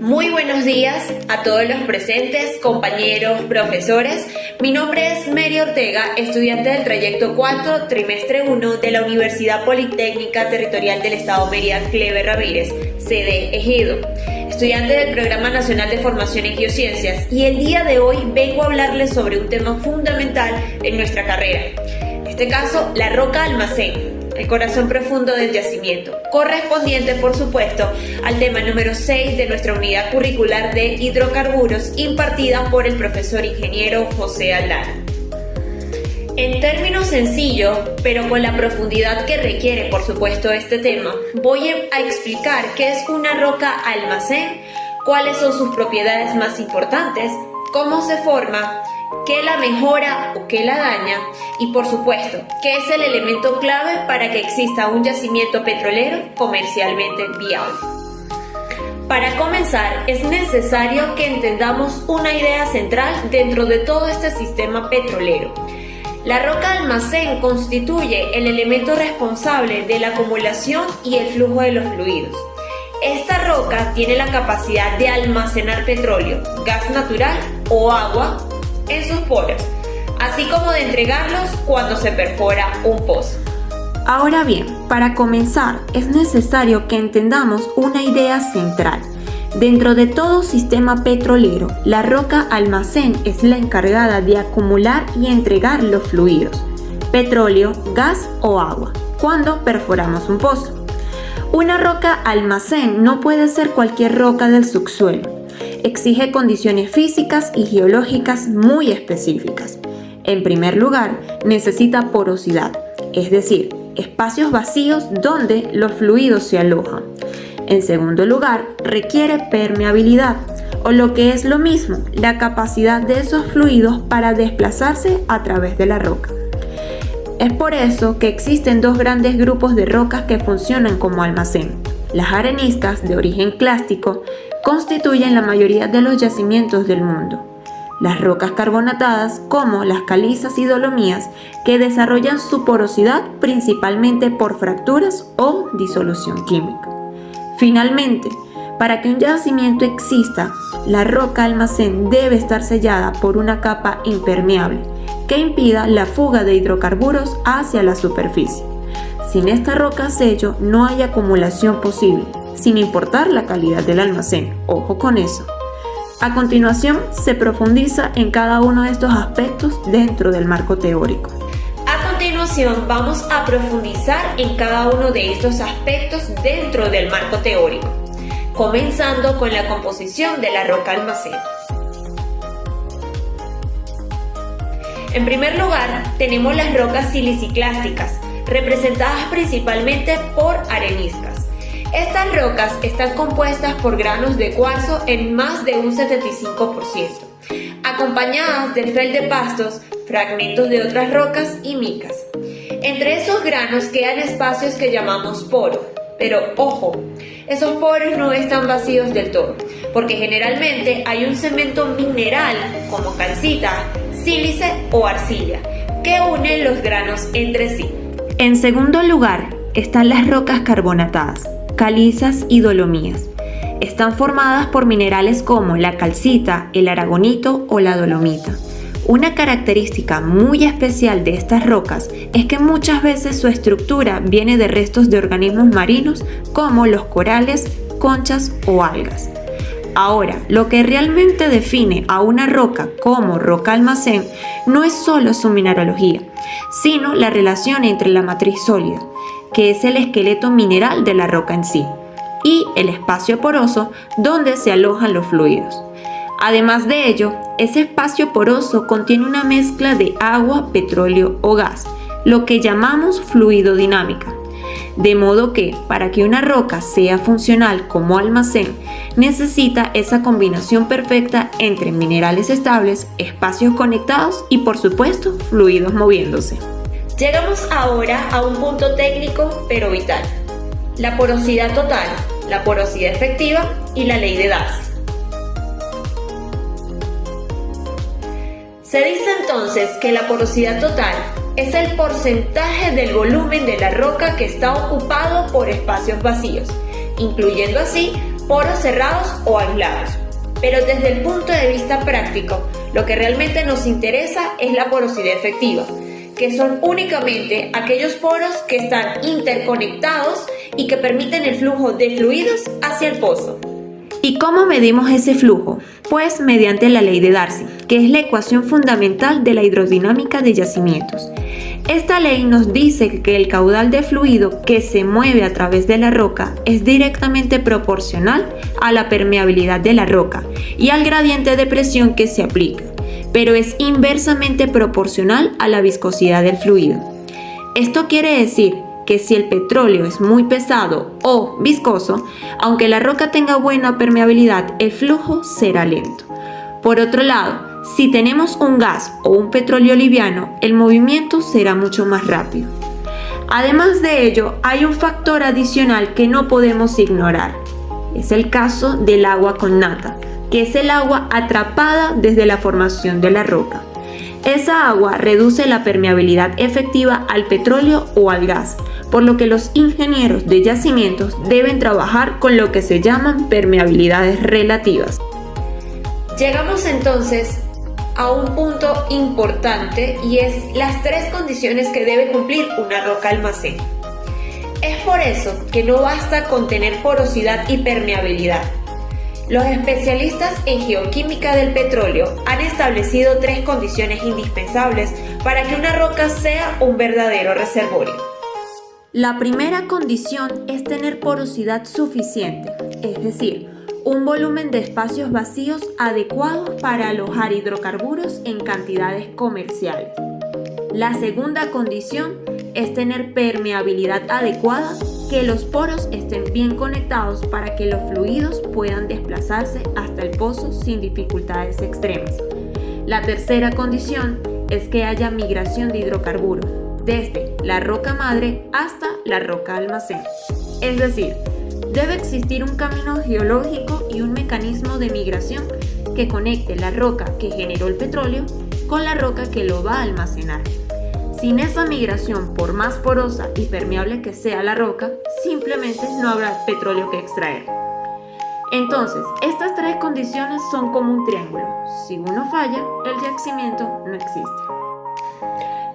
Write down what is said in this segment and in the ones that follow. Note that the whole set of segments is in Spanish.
Muy buenos días a todos los presentes, compañeros, profesores. Mi nombre es Mary Ortega, estudiante del trayecto 4, trimestre 1 de la Universidad Politécnica Territorial del Estado Mérida Cleber Ramírez, sede Ejido, estudiante del Programa Nacional de Formación en Geociencias, y el día de hoy vengo a hablarles sobre un tema fundamental en nuestra carrera. En este caso, la roca almacén, el corazón profundo del yacimiento, correspondiente por supuesto al tema número 6 de nuestra unidad curricular de hidrocarburos impartida por el profesor ingeniero José Aldana. En términos sencillos, pero con la profundidad que requiere por supuesto este tema, voy a explicar qué es una roca almacén, cuáles son sus propiedades más importantes, cómo se forma, qué la mejora o qué la daña y por supuesto, qué es el elemento clave para que exista un yacimiento petrolero comercialmente viable. Para comenzar, es necesario que entendamos una idea central dentro de todo este sistema petrolero. La roca almacén constituye el elemento responsable de la acumulación y el flujo de los fluidos. Esta roca tiene la capacidad de almacenar petróleo, gas natural o agua en sus poros, así como de entregarlos cuando se perfora un pozo. Ahora bien, para comenzar es necesario que entendamos una idea central. Dentro de todo sistema petrolero, la roca almacén es la encargada de acumular y entregar los fluidos, petróleo, gas o agua, cuando perforamos un pozo. Una roca almacén no puede ser cualquier roca del subsuelo. Exige condiciones físicas y geológicas muy específicas. En primer lugar, necesita porosidad, es decir, espacios vacíos donde los fluidos se alojan. En segundo lugar, requiere permeabilidad, o lo que es lo mismo, la capacidad de esos fluidos para desplazarse a través de la roca. Es por eso que existen dos grandes grupos de rocas que funcionan como almacén. Las areniscas, de origen clástico, constituyen la mayoría de los yacimientos del mundo. Las rocas carbonatadas, como las calizas y dolomías, que desarrollan su porosidad principalmente por fracturas o disolución química. Finalmente, para que un yacimiento exista, la roca almacén debe estar sellada por una capa impermeable que impida la fuga de hidrocarburos hacia la superficie. Sin esta roca sello no hay acumulación posible, sin importar la calidad del almacén. Ojo con eso. A continuación, se profundiza en cada uno de estos aspectos dentro del marco teórico. A continuación, vamos a profundizar en cada uno de estos aspectos dentro del marco teórico, comenzando con la composición de la roca almacén. En primer lugar, tenemos las rocas siliciclásticas, representadas principalmente por areniscas. Estas rocas están compuestas por granos de cuarzo en más de un 75%, acompañadas de feldespastos, fragmentos de otras rocas y micas. Entre esos granos quedan espacios que llamamos poros, pero ojo, esos poros no están vacíos del todo, porque generalmente hay un cemento mineral como calcita, sílice o arcilla, que unen los granos entre sí. En segundo lugar, están las rocas carbonatadas, calizas y dolomías. Están formadas por minerales como la calcita, el aragonito o la dolomita. Una característica muy especial de estas rocas es que muchas veces su estructura viene de restos de organismos marinos como los corales, conchas o algas. Ahora, lo que realmente define a una roca como roca almacén no es solo su mineralogía, sino la relación entre la matriz sólida, que es el esqueleto mineral de la roca en sí, y el espacio poroso donde se alojan los fluidos. Además de ello, ese espacio poroso contiene una mezcla de agua, petróleo o gas, lo que llamamos fluidodinámica. De modo que, para que una roca sea funcional como almacén, necesita esa combinación perfecta entre minerales estables, espacios conectados y, por supuesto, fluidos moviéndose. Llegamos ahora a un punto técnico pero vital: la porosidad total, la porosidad efectiva y la ley de Darcy. Se dice entonces que la porosidad total es el porcentaje del volumen de la roca que está ocupado por espacios vacíos, incluyendo así poros cerrados o aislados. Pero desde el punto de vista práctico, lo que realmente nos interesa es la porosidad efectiva, que son únicamente aquellos poros que están interconectados y que permiten el flujo de fluidos hacia el pozo. ¿Y cómo medimos ese flujo? Pues mediante la ley de Darcy, que es la ecuación fundamental de la hidrodinámica de yacimientos. Esta ley nos dice que el caudal de fluido que se mueve a través de la roca es directamente proporcional a la permeabilidad de la roca y al gradiente de presión que se aplica, pero es inversamente proporcional a la viscosidad del fluido. Esto quiere decir que si el petróleo es muy pesado o viscoso, aunque la roca tenga buena permeabilidad, el flujo será lento. Por otro lado, si tenemos un gas o un petróleo liviano, el movimiento será mucho más rápido. Además de ello, hay un factor adicional que no podemos ignorar. Es el caso del agua con nata, que es el agua atrapada desde la formación de la roca. Esa agua reduce la permeabilidad efectiva al petróleo o al gas, por lo que los ingenieros de yacimientos deben trabajar con lo que se llaman permeabilidades relativas. Llegamos entonces a un punto importante y es las 3 condiciones que debe cumplir una roca almacén. Es por eso que no basta con tener porosidad y permeabilidad. Los especialistas en geoquímica del petróleo han establecido 3 condiciones indispensables para que una roca sea un verdadero reservorio. La primera condición es tener porosidad suficiente, es decir, un volumen de espacios vacíos adecuados para alojar hidrocarburos en cantidades comerciales. La segunda condición es tener permeabilidad adecuada, que los poros estén bien conectados para que los fluidos puedan desplazarse hasta el pozo sin dificultades extremas. La tercera condición es que haya migración de hidrocarburos, desde la roca madre hasta la roca almacén. Es decir, debe existir un camino geológico y un mecanismo de migración que conecte la roca que generó el petróleo con la roca que lo va a almacenar. Sin esa migración, por más porosa y permeable que sea la roca, simplemente no habrá petróleo que extraer. Entonces, estas 3 condiciones son como un triángulo. Si uno falla, el yacimiento no existe.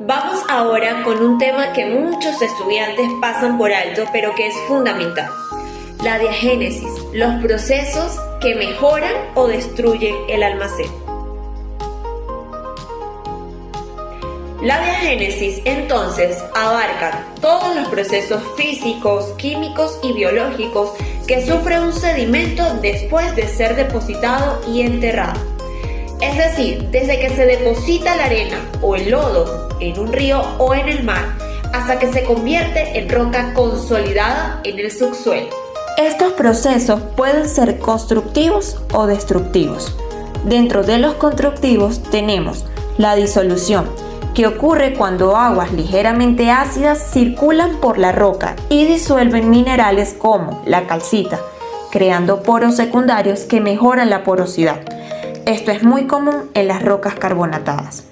Vamos ahora con un tema que muchos estudiantes pasan por alto, pero que es fundamental: la diagénesis, los procesos que mejoran o destruyen el almacén. La diagénesis, entonces, abarca todos los procesos físicos, químicos y biológicos que sufre un sedimento después de ser depositado y enterrado. Es decir, desde que se deposita la arena o el lodo en un río o en el mar, hasta que se convierte en roca consolidada en el subsuelo. Estos procesos pueden ser constructivos o destructivos. Dentro de los constructivos tenemos la disolución, que ocurre cuando aguas ligeramente ácidas circulan por la roca y disuelven minerales como la calcita, creando poros secundarios que mejoran la porosidad. Esto es muy común en las rocas carbonatadas.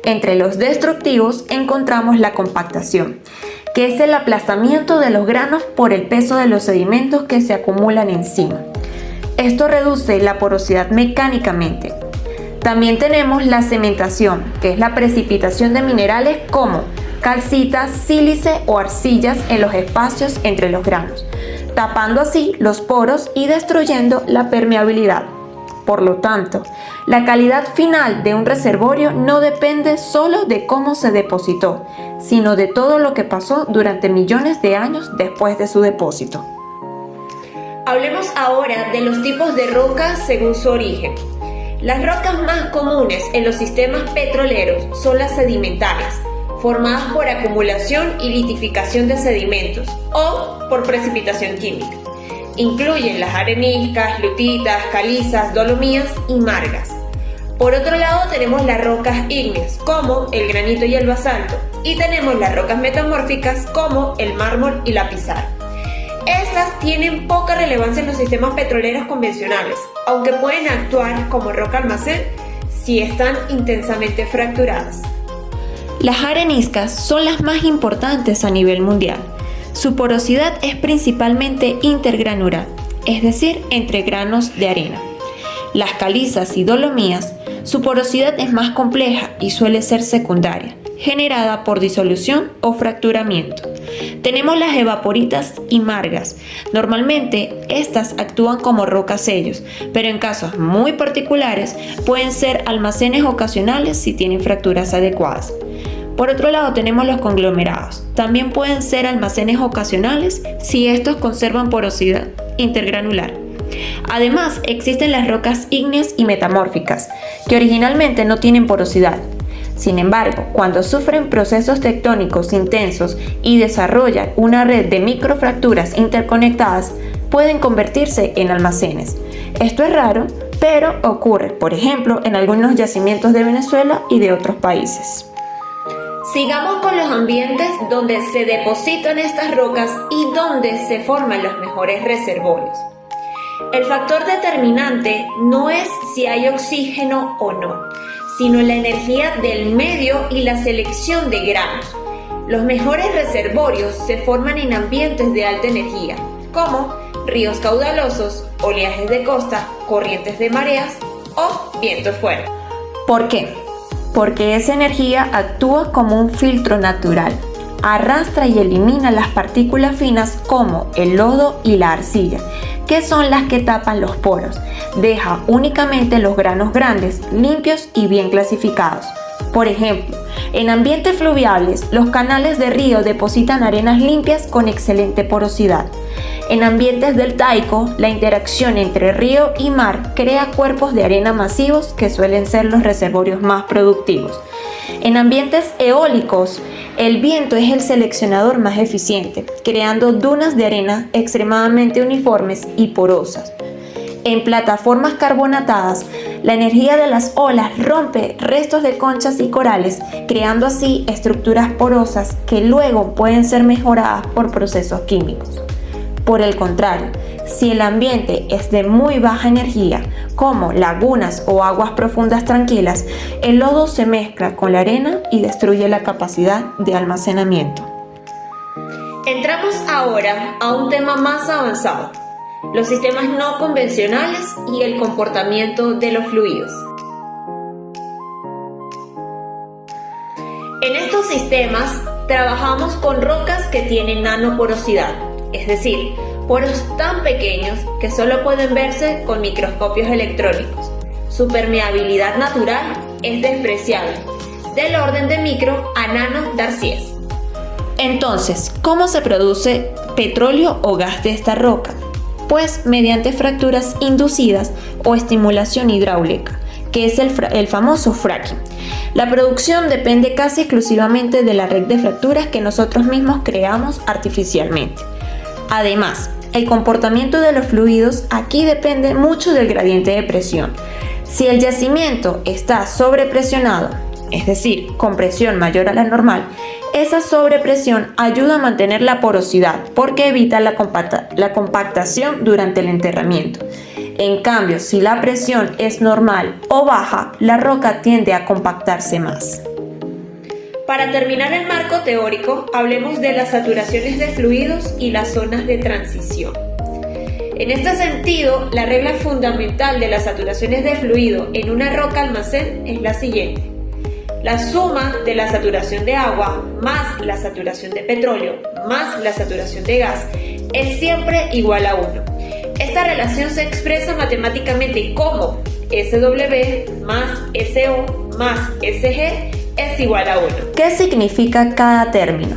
Entre los destructivos encontramos la compactación, que es el aplastamiento de los granos por el peso de los sedimentos que se acumulan encima. Esto reduce la porosidad mecánicamente. También tenemos la cementación, que es la precipitación de minerales como calcita, sílice o arcillas en los espacios entre los granos, tapando así los poros y destruyendo la permeabilidad. Por lo tanto, la calidad final de un reservorio no depende solo de cómo se depositó, sino de todo lo que pasó durante millones de años después de su depósito. Hablemos ahora de los tipos de rocas según su origen. Las rocas más comunes en los sistemas petroleros son las sedimentarias, formadas por acumulación y litificación de sedimentos o por precipitación química. Incluyen las areniscas, lutitas, calizas, dolomías y margas. Por otro lado tenemos las rocas ígneas, como el granito y el basalto, y tenemos las rocas metamórficas, como el mármol y la pizarra. Estas tienen poca relevancia en los sistemas petroleros convencionales, aunque pueden actuar como roca almacén si están intensamente fracturadas. Las areniscas son las más importantes a nivel mundial. Su porosidad es principalmente intergranular, es decir, entre granos de arena. Las calizas y dolomías, su porosidad es más compleja y suele ser secundaria, generada por disolución o fracturamiento. Tenemos las evaporitas y margas. Normalmente estas actúan como rocas-sellos, pero en casos muy particulares pueden ser almacenes ocasionales si tienen fracturas adecuadas. Por otro lado tenemos los conglomerados. También pueden ser almacenes ocasionales si estos conservan porosidad intergranular. Además existen las rocas ígneas y metamórficas, que originalmente no tienen porosidad. Sin embargo, cuando sufren procesos tectónicos intensos y desarrollan una red de microfracturas interconectadas, pueden convertirse en almacenes. Esto es raro, pero ocurre, por ejemplo, en algunos yacimientos de Venezuela y de otros países. Sigamos con los ambientes donde se depositan estas rocas y donde se forman los mejores reservorios. El factor determinante no es si hay oxígeno o no, sino la energía del medio y la selección de granos. Los mejores reservorios se forman en ambientes de alta energía, como ríos caudalosos, oleajes de costa, corrientes de mareas o vientos fuertes. ¿Por qué? Porque esa energía actúa como un filtro natural. Arrastra y elimina las partículas finas como el lodo y la arcilla, que son las que tapan los poros. Deja únicamente los granos grandes, limpios y bien clasificados. Por ejemplo, en ambientes fluviales, los canales de río depositan arenas limpias con excelente porosidad. En ambientes deltaico, la interacción entre río y mar crea cuerpos de arena masivos que suelen ser los reservorios más productivos. En ambientes eólicos, el viento es el seleccionador más eficiente, creando dunas de arena extremadamente uniformes y porosas. En plataformas carbonatadas, la energía de las olas rompe restos de conchas y corales, creando así estructuras porosas que luego pueden ser mejoradas por procesos químicos. Por el contrario, si el ambiente es de muy baja energía, como lagunas o aguas profundas tranquilas, el lodo se mezcla con la arena y destruye la capacidad de almacenamiento. Entramos ahora a un tema más avanzado: los sistemas no convencionales y el comportamiento de los fluidos. En estos sistemas trabajamos con rocas que tienen nanoporosidad, es decir, poros tan pequeños que solo pueden verse con microscopios electrónicos. Su permeabilidad natural es despreciable, del orden de micro a nano Darcies. Entonces, ¿cómo se produce petróleo o gas de esta roca? Pues mediante fracturas inducidas o estimulación hidráulica, que es el famoso fracking. La producción depende casi exclusivamente de la red de fracturas que nosotros mismos creamos artificialmente. Además, el comportamiento de los fluidos aquí depende mucho del gradiente de presión. Si el yacimiento está sobrepresionado, es decir, con presión mayor a la normal, esa sobrepresión ayuda a mantener la porosidad porque evita la compactación durante el enterramiento. En cambio, si la presión es normal o baja, la roca tiende a compactarse más. Para terminar el marco teórico, hablemos de las saturaciones de fluidos y las zonas de transición. En este sentido, la regla fundamental de las saturaciones de fluido en una roca almacén es la siguiente: la suma de la saturación de agua más la saturación de petróleo más la saturación de gas es siempre igual a 1. Esta relación se expresa matemáticamente como SW más SO más SG es igual a 1. ¿Qué significa cada término?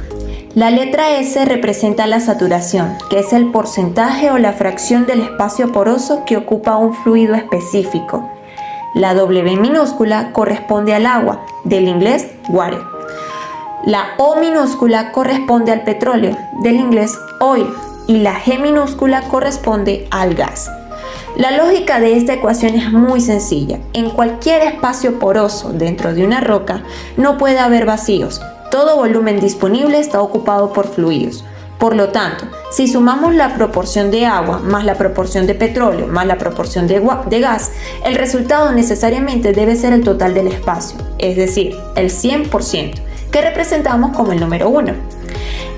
La letra S representa la saturación, que es el porcentaje o la fracción del espacio poroso que ocupa un fluido específico. La W minúscula corresponde al agua, del inglés water. La O minúscula corresponde al petróleo, del inglés oil, y la G minúscula corresponde al gas. La lógica de esta ecuación es muy sencilla. En cualquier espacio poroso dentro de una roca no puede haber vacíos. Todo volumen disponible está ocupado por fluidos. Por lo tanto, si sumamos la proporción de agua más la proporción de petróleo más la proporción de gas, el resultado necesariamente debe ser el total del espacio, es decir, el 100%, que representamos como el número 1.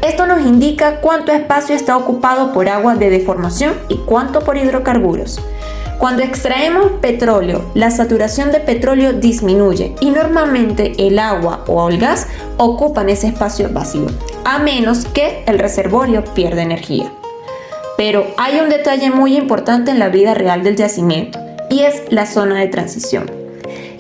Esto nos indica cuánto espacio está ocupado por agua de deformación y cuánto por hidrocarburos. Cuando extraemos petróleo, la saturación de petróleo disminuye y normalmente el agua o el gas ocupan ese espacio vacío, a menos que el reservorio pierda energía. Pero hay un detalle muy importante en la vida real del yacimiento, y es la zona de transición.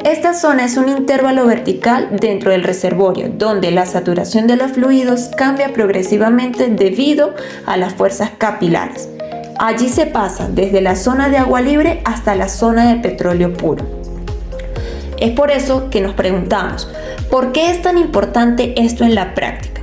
Esta zona es un intervalo vertical dentro del reservorio, donde la saturación de los fluidos cambia progresivamente debido a las fuerzas capilares. Allí se pasa desde la zona de agua libre hasta la zona de petróleo puro. Es por eso que nos preguntamos, ¿por qué es tan importante esto en la práctica?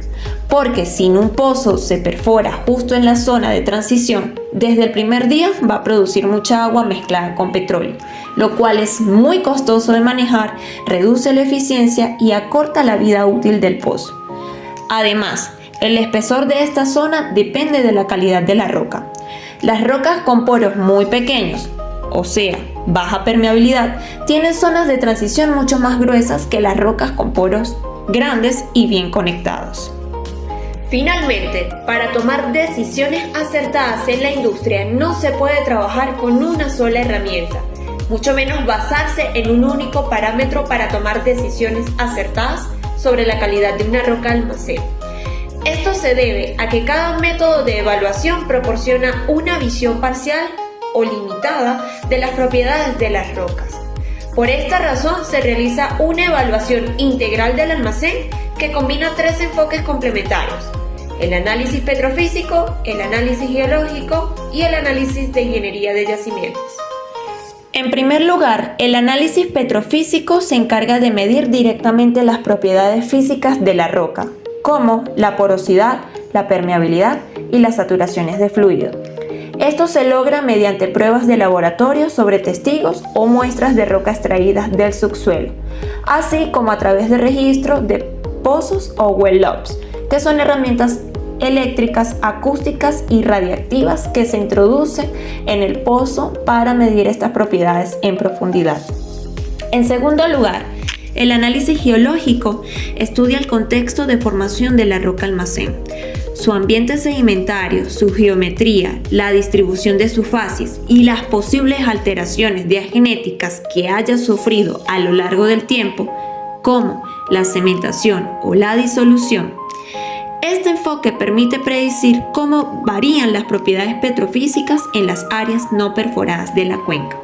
Porque si un pozo se perfora justo en la zona de transición, desde el primer día va a producir mucha agua mezclada con petróleo, lo cual es muy costoso de manejar, reduce la eficiencia y acorta la vida útil del pozo. Además, el espesor de esta zona depende de la calidad de la roca. Las rocas con poros muy pequeños, o sea, baja permeabilidad, tienen zonas de transición mucho más gruesas que las rocas con poros grandes y bien conectados. Finalmente, para tomar decisiones acertadas en la industria no se puede trabajar con una sola herramienta, mucho menos basarse en un único parámetro para tomar decisiones acertadas sobre la calidad de una roca almacén. Esto se debe a que cada método de evaluación proporciona una visión parcial o limitada de las propiedades de las rocas. Por esta razón se realiza una evaluación integral del almacén que combina tres enfoques complementarios: el análisis petrofísico, el análisis geológico y el análisis de ingeniería de yacimientos. En primer lugar, el análisis petrofísico se encarga de medir directamente las propiedades físicas de la roca, como la porosidad, la permeabilidad y las saturaciones de fluido. Esto se logra mediante pruebas de laboratorio sobre testigos o muestras de roca extraídas del subsuelo, así como a través de registro de pozos o well logs, que son herramientas eléctricas, acústicas y radiactivas que se introducen en el pozo para medir estas propiedades en profundidad. En segundo lugar, el análisis geológico estudia el contexto de formación de la roca almacén, su ambiente sedimentario, su geometría, la distribución de sus fases y las posibles alteraciones diagenéticas que haya sufrido a lo largo del tiempo, como la cementación o la disolución. Este enfoque permite predecir cómo varían las propiedades petrofísicas en las áreas no perforadas de la cuenca.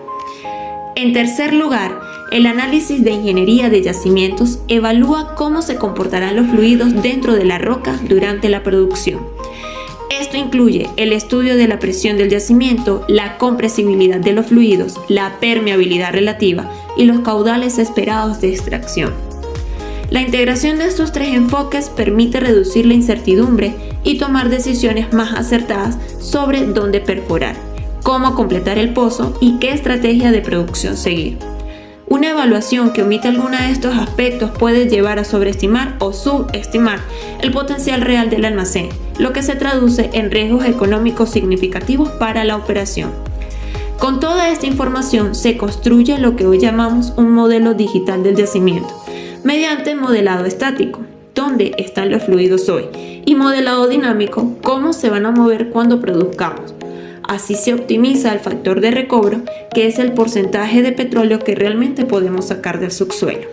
En tercer lugar, el análisis de ingeniería de yacimientos evalúa cómo se comportarán los fluidos dentro de la roca durante la producción. Esto incluye el estudio de la presión del yacimiento, la compresibilidad de los fluidos, la permeabilidad relativa y los caudales esperados de extracción. La integración de estos tres enfoques permite reducir la incertidumbre y tomar decisiones más acertadas sobre dónde perforar, cómo completar el pozo y qué estrategia de producción seguir. Una evaluación que omite alguno de estos aspectos puede llevar a sobreestimar o subestimar el potencial real del almacén, lo que se traduce en riesgos económicos significativos para la operación. Con toda esta información se construye lo que hoy llamamos un modelo digital del yacimiento, mediante modelado estático, dónde están los fluidos hoy, y modelado dinámico, cómo se van a mover cuando produzcamos. Así se optimiza el factor de recobro, que es el porcentaje de petróleo que realmente podemos sacar del subsuelo.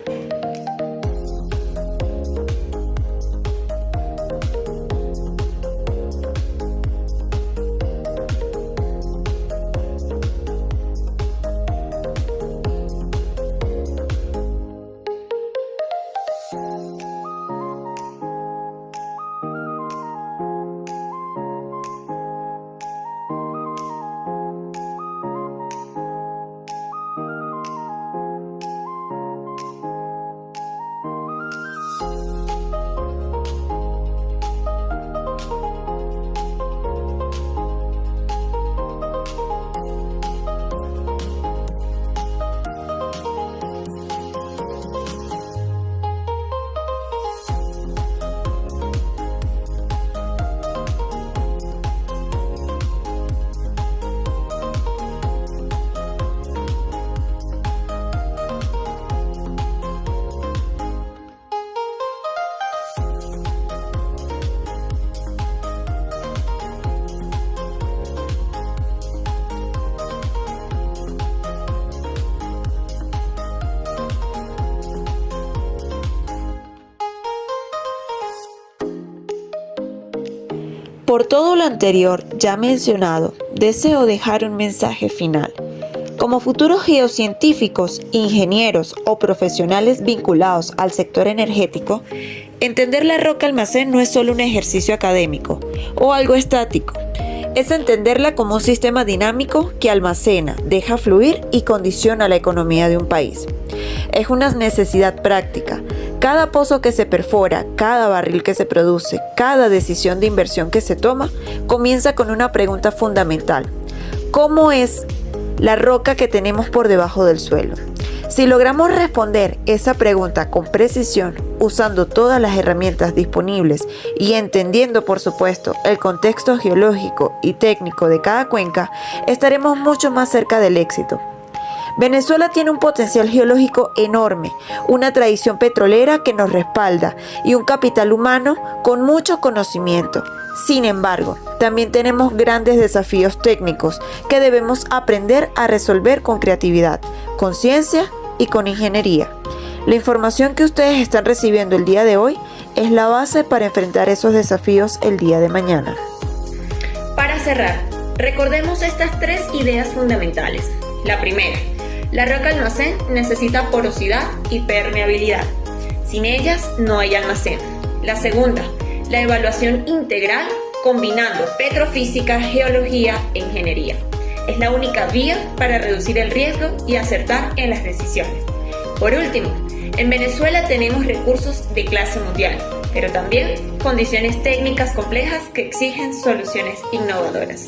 Por todo lo anterior ya mencionado, deseo dejar un mensaje final. Como futuros geocientíficos, ingenieros o profesionales vinculados al sector energético, entender la roca almacén no es solo un ejercicio académico o algo estático. Es entenderla como un sistema dinámico que almacena, deja fluir y condiciona la economía de un país. Es una necesidad práctica. Cada pozo que se perfora, cada barril que se produce, cada decisión de inversión que se toma, comienza con una pregunta fundamental. ¿Cómo es la roca que tenemos por debajo del suelo? Si logramos responder esa pregunta con precisión, usando todas las herramientas disponibles y entendiendo, por supuesto, el contexto geológico y técnico de cada cuenca, estaremos mucho más cerca del éxito. Venezuela tiene un potencial geológico enorme, una tradición petrolera que nos respalda y un capital humano con mucho conocimiento. Sin embargo, también tenemos grandes desafíos técnicos que debemos aprender a resolver con creatividad, con ciencia y con ingeniería. La información que ustedes están recibiendo el día de hoy es la base para enfrentar esos desafíos el día de mañana. Para cerrar, recordemos estas 3 ideas fundamentales. La primera, la roca almacén necesita porosidad y permeabilidad. Sin ellas no hay almacén. La segunda, la evaluación integral combinando petrofísica, geología e ingeniería. Es la única vía para reducir el riesgo y acertar en las decisiones. Por último, en Venezuela tenemos recursos de clase mundial, pero también condiciones técnicas complejas que exigen soluciones innovadoras.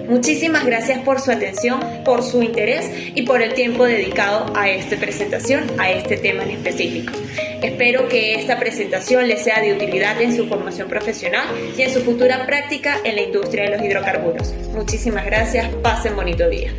Muchísimas gracias por su atención, por su interés y por el tiempo dedicado a esta presentación, a este tema en específico. Espero que esta presentación les sea de utilidad en su formación profesional y en su futura práctica en la industria de los hidrocarburos. Muchísimas gracias, pasen bonito día.